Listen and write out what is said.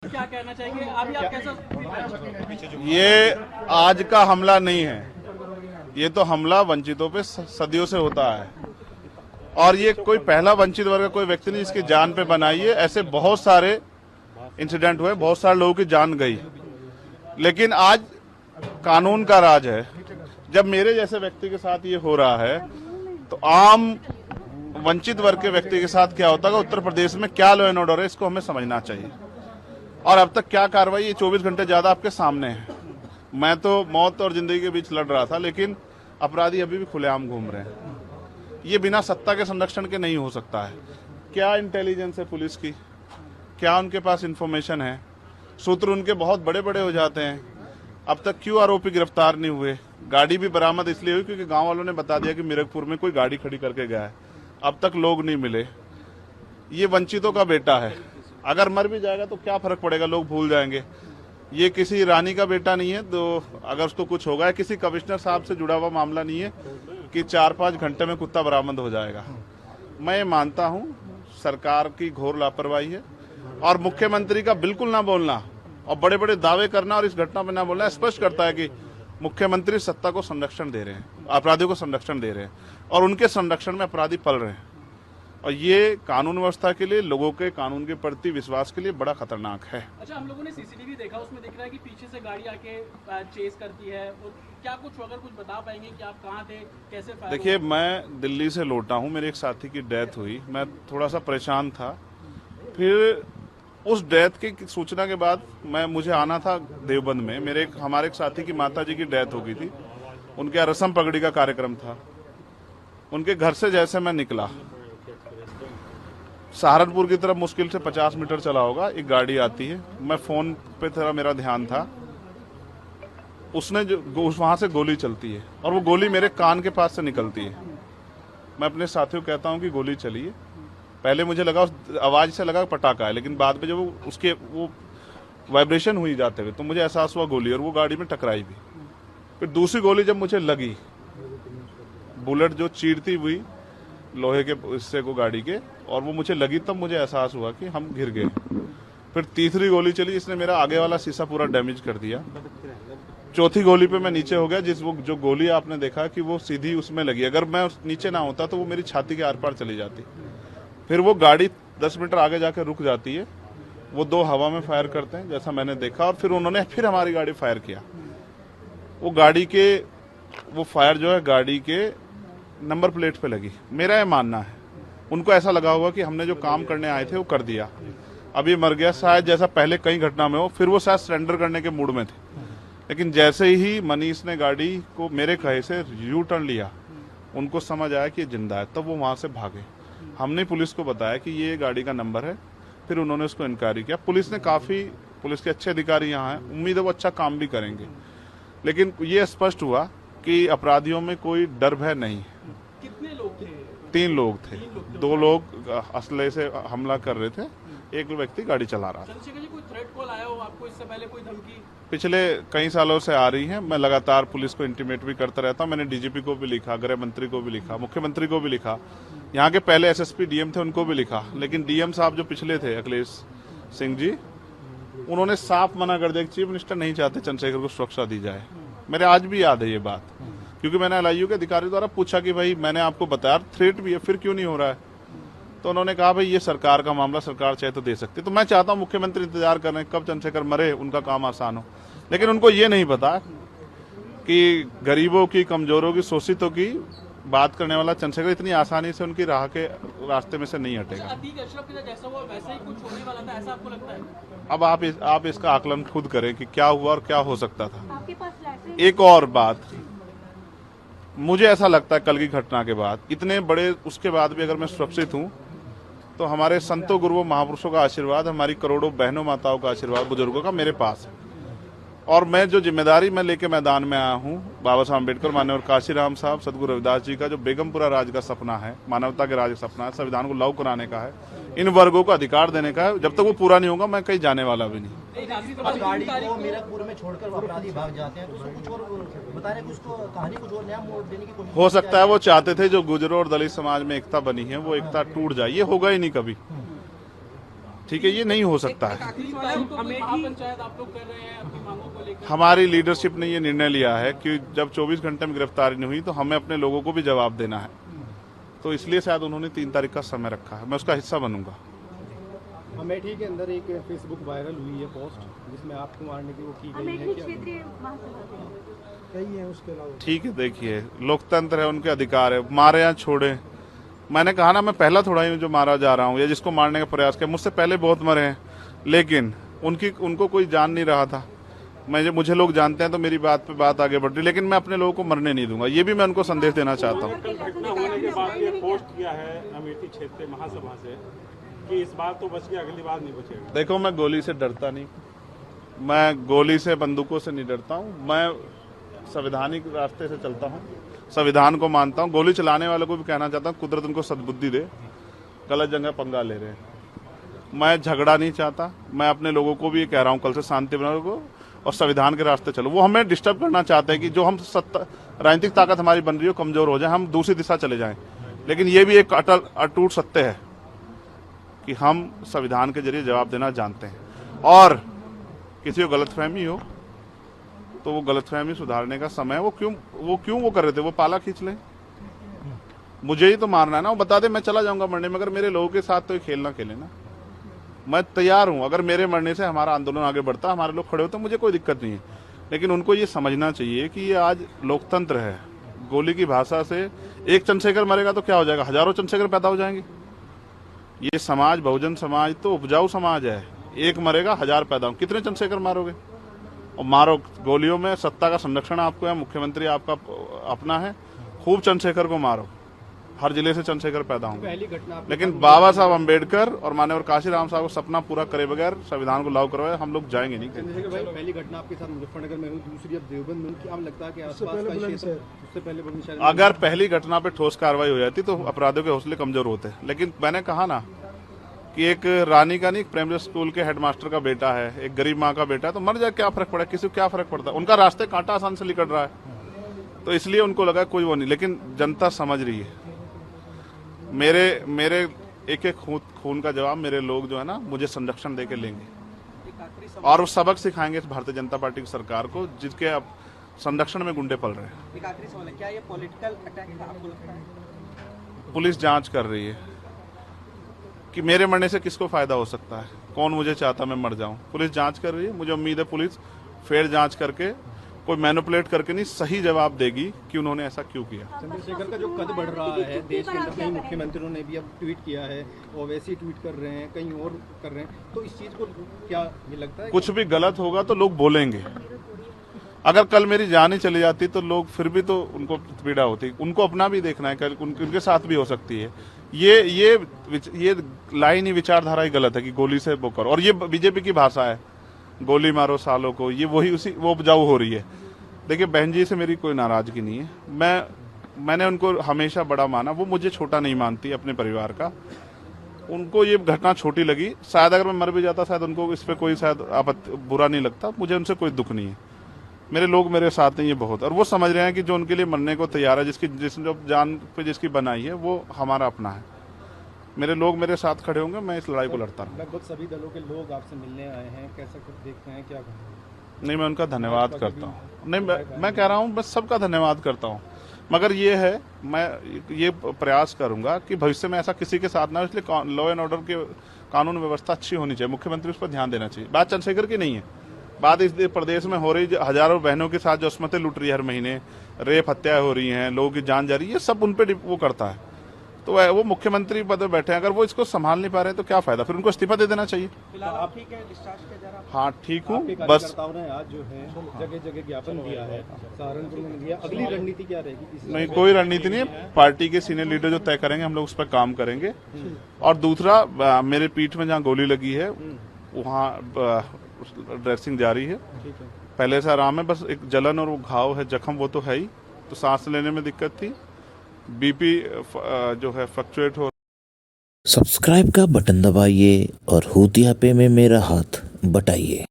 क्या कहना चाहेंगे अभी आप कैसा? ये आज का हमला नहीं है, ये तो हमला वंचितों पे सदियों से होता है और ये कोई पहला वंचित वर्ग का कोई व्यक्ति नहीं जिसकी जान पे बनाई है। ऐसे बहुत सारे इंसिडेंट हुए, बहुत सारे लोगों की जान गई, लेकिन आज कानून का राज है। जब मेरे जैसे व्यक्ति के साथ ये हो रहा है तो आम वंचित वर्ग के व्यक्ति के साथ क्या होता है, उत्तर प्रदेश में क्या लॉ एंड ऑर्डर है, इसको हमें समझना चाहिए। और अब तक क्या कार्रवाई, ये 24 घंटे ज्यादा आपके सामने है। मैं तो मौत और जिंदगी के बीच लड़ रहा था, लेकिन अपराधी अभी भी खुलेआम घूम रहे हैं। ये बिना सत्ता के संरक्षण के नहीं हो सकता है। क्या इंटेलिजेंस है पुलिस की, क्या उनके पास इंफॉर्मेशन है, सूत्र उनके बहुत बड़े बड़े हो जाते हैं। अब तक क्यों आरोपी गिरफ्तार नहीं हुए? गाड़ी भी बरामद इसलिए हुई क्योंकि गांव वालों ने बता दिया कि मिरकपुर में कोई गाड़ी खड़ी करके गया है। अब तक लोग नहीं मिले। ये वंचितों का बेटा है, अगर मर भी जाएगा तो क्या फर्क पड़ेगा, लोग भूल जाएंगे। ये किसी रानी का बेटा नहीं है तो अगर उसको कुछ होगा, किसी कमिश्नर साहब से जुड़ा हुआ मामला नहीं है कि 4-5 घंटे में कुत्ता बरामद हो जाएगा। मैं ये मानता हूं सरकार की घोर लापरवाही है और मुख्यमंत्री का बिल्कुल ना बोलना और बड़े बड़े दावे करना और इस घटना में ना बोलना स्पष्ट करता है कि मुख्यमंत्री सत्ता को संरक्षण दे रहे हैं, अपराधियों को संरक्षण दे रहे हैं और उनके संरक्षण में अपराधी पल रहे हैं। और ये कानून व्यवस्था के लिए, लोगों के कानून के प्रति विश्वास के लिए बड़ा खतरनाक है। अच्छा, हम लोगों ने सीसीटीवी देखा, उसमें दिख रहा है कि पीछे से गाड़ी आके चेस करती है। क्या कुछ अगर कुछ बता पाएंगे कि आप कहाँ थे, कैसे फायर? देखिए, मैं दिल्ली से लौटा हूँ, मेरे एक साथी की डेथ हुई, मैं थोड़ा सा परेशान था। फिर उस डेथ की सूचना के बाद मुझे आना था देवबंद में। हमारे एक साथी की माताजी की डेथ हो गई थी, उनके यहाँ रस्म पगड़ी का कार्यक्रम था। उनके घर से जैसे मैं निकला, सहारनपुर की तरफ मुश्किल से 50 मीटर चला होगा, एक गाड़ी आती है। मैं फोन पे थोड़ा मेरा ध्यान था, उसने जो वहां से गोली चलती है और वो गोली मेरे कान के पास से निकलती है। मैं अपने साथियों को कहता हूं कि गोली चली है। पहले मुझे लगा, उस आवाज से लगा पटाखा है, लेकिन बाद में जब उसके वो वाइब्रेशन हुई जाते हुए तो मुझे एहसास हुआ गोली, और वो गाड़ी में टकराई भी। फिर दूसरी गोली जब मुझे लगी, बुलेट जो चीरती हुई लोहे के हिस्से को गाड़ी के, और वो मुझे लगी, तब मुझे एहसास हुआ कि हम घिर गए। फिर तीसरी गोली चली, जिसने मेरा आगे वाला शीशा पूरा डैमेज कर दिया। चौथी गोली पे मैं नीचे हो गया, जो गोली आपने देखा कि वो सीधी उसमें लगी। अगर मैं नीचे ना होता तो वो मेरी छाती के आर पार चली जाती। फिर वो गाड़ी 10 मीटर आगे जाकर रुक जाती है। वो 2 हवा में फायर करते हैं जैसा मैंने देखा, और फिर उन्होंने फिर हमारी गाड़ी फायर किया। वो फायर जो है गाड़ी के नंबर प्लेट पे लगी। मेरा यह मानना है, उनको ऐसा लगा होगा कि हमने जो काम करने आए थे वो कर दिया, अब ये मर गया, शायद जैसा पहले कई घटना में हो। फिर वो शायद सरेंडर करने के मूड में थे, लेकिन जैसे ही मनीष ने गाड़ी को मेरे कहे से यू टर्न लिया, उनको समझ आया कि ये जिंदा है, तब वो वहां से भागे। हमने पुलिस को बताया कि ये गाड़ी का नंबर है, फिर उन्होंने उसको इंक्वायरी किया। पुलिस के अच्छे अधिकारी यहाँ हैं, उम्मीद है वो अच्छा काम भी करेंगे। लेकिन ये स्पष्ट हुआ कि अपराधियों में कोई डर भय नहीं है। कितने लोग थे? 3 लोग थे। 2 लोग असले से हमला कर रहे थे, एक व्यक्ति गाड़ी चला रहा था। चंद्रशेखर जी, कोई थ्रेट कॉल आया हो आपको इससे पहले, कोई धमकी? पिछले कई सालों से आ रही है। मैं लगातार पुलिस को इंटीमेट भी करता रहता हूं। मैंने डीजीपी को भी लिखा, गृह मंत्री को भी लिखा, मुख्यमंत्री को भी लिखा, यहाँ के पहले एसएसपी डीएम थे उनको भी लिखा। लेकिन डीएम साहब जो पिछले थे, अखिलेश सिंह जी, उन्होंने साफ मना कर दिया कि चीफ मिनिस्टर नहीं चाहते चंद्रशेखर को सुरक्षा दी जाए। मेरे आज भी याद है ये बात, क्योंकि मैंने एलआईयू के अधिकारी द्वारा पूछा कि भाई मैंने आपको बताया थ्रेट भी है, फिर क्यों नहीं हो रहा है? तो उन्होंने कहा भाई ये सरकार का मामला, सरकार चाहे तो दे सकती। तो मैं चाहता हूं मुख्यमंत्री इंतजार कर रहे हैं कब चंद्रशेखर मरे, उनका काम आसान हो। लेकिन उनको ये नहीं पता कि गरीबों की, कमजोरों की, शोषितों की बात करने वाला चंद्रशेखर इतनी आसानी से उनकी राह के रास्ते में से नहीं हटेगा। अतीक अशरफ के साथ जैसा हुआ वैसा ही कुछ होने वाला था, ऐसा आपको लगता है? अब आप इसका आकलन खुद करें कि क्या हुआ और क्या हो सकता था। एक और बात, मुझे ऐसा लगता है कल की घटना के बाद, इतने बड़े उसके बाद भी अगर मैं सुरक्षित हूं तो हमारे संतों गुरुओं महापुरुषों का आशीर्वाद, हमारी करोड़ों बहनों माताओं का आशीर्वाद, बुजुर्गों का मेरे पास है। और मैं जो जिम्मेदारी मैं लेके मैदान में आया हूँ, बाबा साहब अम्बेडकर, माननीय काशीराम साहब, सदगुरु रविदास जी का जो बेगमपुरा राज का सपना है, मानवता के राज का सपना है, संविधान को लागू कराने का है, इन वर्गों को अधिकार देने का है, जब तक वो पूरा नहीं होगा मैं कहीं जाने वाला भी नहीं। गाड़ी को मिरकपुर में छोड़कर अपराधी भाग जाते हैं, तो उसको कुछ और बता रहे हैं, उसको कहानी कुछ और नया मोड़ देने की कोशिश हो सकता है वो चाहते थे जो गुजरों और दलित समाज में एकता बनी है वो एकता टूट जाए, ये होगा ही नहीं कभी। ठीक है, ये नहीं हो सकता है। महापंचायत आप लोग कर रहे हैं अपनी मांगों को लेकर। हमारी लीडरशिप ने ये निर्णय लिया है कि जब 24 घंटे में गिरफ्तारी नहीं हुई तो हमें अपने लोगों को भी जवाब देना है, तो इसलिए शायद उन्होंने 3 तारीख का समय रखा है। मैं उसका हिस्सा बनूंगा। अमेठी के अंदर एक फेसबुक वायरल हुई है पोस्ट जिसमें आपको मारने की वो की गई है, अमेठी क्षेत्रीय महासभा कई है उसके अलावा। ठीक है, देखिए लोकतंत्र है, उनके अधिकार है, मारे या छोड़े। मैंने कहा ना, मैं पहला थोड़ा ही हूं जो मारा जा रहा हूं या जिसको मारने का प्रयास किया। मुझसे पहले बहुत मरे हैं, लेकिन उनको कोई जान नहीं रहा था। मुझे लोग जानते हैं तो मेरी बात पे बात आगे बढ़ रही, लेकिन मैं अपने लोगों को मरने नहीं दूंगा। ये भी मैं उनको संदेश देना चाहता हूँ। घटना होने के बाद ये पोस्ट किया है अमेठी क्षेत्रीय महासभा से कि इस बार तो बच गया, अगली बार नहीं बचेगा। देखो, मैं गोली से डरता नहीं, मैं गोली से बंदूकों से नहीं डरता हूँ। मैं संवैधानिक रास्ते से चलता हूँ, संविधान को मानता हूँ। गोली चलाने वालों को भी कहना चाहता हूँ, कुदरत उनको सद्बुद्धि दे, गलत जगह पंगा ले रहे हैं। मैं झगड़ा नहीं चाहता, मैं अपने लोगों को भी ये कह रहा हूँ कल से शांति बनाओ को और संविधान के रास्ते चलो। वो हमें डिस्टर्ब करना चाहते हैं कि जो हम राजनीतिक ताकत हमारी बन रही हो कमजोर हो जाए, हम दूसरी दिशा चले जाएं। लेकिन ये भी एक अटूट सत्य है कि हम संविधान के जरिए जवाब देना जानते हैं, और किसी को गलतफहमी हो तो वो गलतफहमी सुधारने का समय है। वो क्यों वो कर रहे थे, वो पाला खींच लें। मुझे ही तो मारना है ना, वो बता दे मैं चला जाऊंगा मरने में, अगर मेरे लोगों के साथ तो ये खेल ना खेले ना। मैं तैयार हूं, अगर मेरे मरने से हमारा आंदोलन आगे बढ़ता, हमारे लोग खड़े होते, मुझे कोई दिक्कत नहीं है। लेकिन उनको ये समझना चाहिए कि ये आज लोकतंत्र है। गोली की भाषा से एक चंद्रशेखर मरेगा तो क्या हो जाएगा, हजारों चंद्रशेखर पैदा हो जाएंगे। ये समाज, बहुजन समाज तो उपजाऊ समाज है। एक मरेगा, 1000 पैदा हो, कितने चंद्रशेखर मारोगे? और मारो गोलियों में। सत्ता का संरक्षण आपको है, मुख्यमंत्री आपका अपना है, खूब चंद्रशेखर को मारो, हर जिले से चंद्रशेखर पैदा होंगे। लेकिन बाबा साहब अम्बेडकर और माननीय काशीराम साहब को सपना पूरा करे बगैर संविधान को लागू करवाए हम लोग जाएंगे नहीं। चंद्रशेखर भाई, पहली घटना आपके साथ मुजफ्फरनगर में हुई, दूसरी अब देवबंद में हुई। क्या लगता है कि आसपास का क्षेत्र उससे पहले बुलंदशहर में? अगर पहली घटना पे ठोस कार्रवाई हो जाती तो अपराधियों के हौसले कमजोर होते। लेकिन मैंने कहा ना कि एक रानी का नहीं, एक प्राइमरी स्कूल के हेडमास्टर का बेटा है, एक गरीब माँ का बेटा है, तो मर जाए क्या फर्क पड़ा, किसी को क्या फर्क पड़ता है? उनका रास्ते कांटा आसान से निकल रहा है, तो इसलिए उनको लगा कोई वो नहीं। लेकिन जनता समझ रही है। मेरे एक एक खून का जवाब मेरे लोग जो है ना मुझे संरक्षण देके लेंगे, और वो सबक सिखाएंगे इस भारतीय जनता पार्टी की सरकार को, जिसके अब संरक्षण में गुंडे पल रहे हैं। एक आखिरी सवाल है, क्या ये पॉलिटिकल अटैक था आपको लगता है? पुलिस जांच कर रही है कि मेरे मरने से किसको फायदा हो सकता है, कौन मुझे चाहता मैं मर जाऊं। पुलिस जांच कर रही है, मुझे उम्मीद है पुलिस फेयर जांच करके, कोई मैनिपुलेट करके नहीं, सही जवाब देगी कि उन्होंने ऐसा क्यों किया। चंद्रशेखर का जो कद बढ़ रहा है देश के अंदर, कई मुख्यमंत्रियों ने भी अब ट्वीट किया है, ओवैसी ट्वीट कर रहे हैं, कहीं और कर रहे हैं, तो इस चीज को क्या ये लगता है? कुछ भी गलत होगा तो लोग बोलेंगे। अगर कल मेरी जान ही चली जाती तो लोग फिर भी तो उनको पीड़ा होती, उनको अपना भी देखना है, कल उनके साथ भी हो सकती है। ये लाइन ही, विचारधारा ही गलत है कि गोली से वो करो, और ये बीजेपी की भाषा है, गोली मारो सालों को, ये वो उपजाऊ हो रही है। देखिए, बहन जी से मेरी कोई नाराजगी नहीं है, मैंने उनको हमेशा बड़ा माना, वो मुझे छोटा नहीं मानती अपने परिवार का। उनको ये घटना छोटी लगी, शायद अगर मैं मर भी जाता शायद उनको इस पर कोई शायद बुरा नहीं लगता, मुझे उनसे कोई दुख नहीं है। मेरे लोग मेरे साथ हैं, ये बहुत, और वो समझ रहे हैं कि जो उनके लिए मरने को तैयार है, जिसने जो जान पे जिसकी बनाई है, वो हमारा अपना है। मेरे लोग मेरे साथ खड़े होंगे, मैं इस लड़ाई को लड़ता रहूंगा। लगभग सभी दलों के लोग आपसे मिलने आए हैं, कैसा कुछ देखते हैं, क्या? नहीं, मैं उनका धन्यवाद करता हूँ। नहीं, मैं कह रहा हूँ, मैं सबका धन्यवाद करता हूँ, मगर ये है, मैं ये प्रयास करूंगा कि भविष्य में ऐसा किसी के साथ ना हो, इसलिए लॉ एंड ऑर्डर के कानून व्यवस्था अच्छी होनी चाहिए, मुख्यमंत्री उस पर ध्यान देना चाहिए। बात चंद्रशेखर की नहीं है, बात इस प्रदेश में हो रही हजारों बहनों के साथ जो अस्मतें लुट रही है, हर महीने रेप हत्या हो रही हैं, लोगों की जान जा रही है, ये सब उन पे वो करता है। तो वो मुख्यमंत्री पद पर बैठे हैं, अगर वो इसको संभाल नहीं पा रहे तो क्या फायदा, फिर उनको इस्तीफा दे देना चाहिए। फिलहाल आप ठीक है, डिस्चार्ज किया जा रहा है? हाँ, ठीक हूँ, आपके बस। कार्यकर्ताओं ने आज जो है जगह जगह ज्ञापन दिया है, सहारनपुर में दिया, अगली रणनीति क्या रहेगी? नहीं, कोई रणनीति नहीं है, पार्टी के सीनियर लीडर जो तय करेंगे हम लोग उस पर काम करेंगे। और दूसरा, मेरे पीठ में जहाँ गोली लगी है वहाँ ड्रेसिंग जारी है, पहले से आराम है, बस एक जलन और वो घाव है, जख्म वो तो है ही, तो सांस लेने में दिक्कत थी, बीपी जो है फ्लक्चुएट हो। सब्सक्राइब का बटन दबाइए और हूतिया पे में मेरा हाथ बटाइए।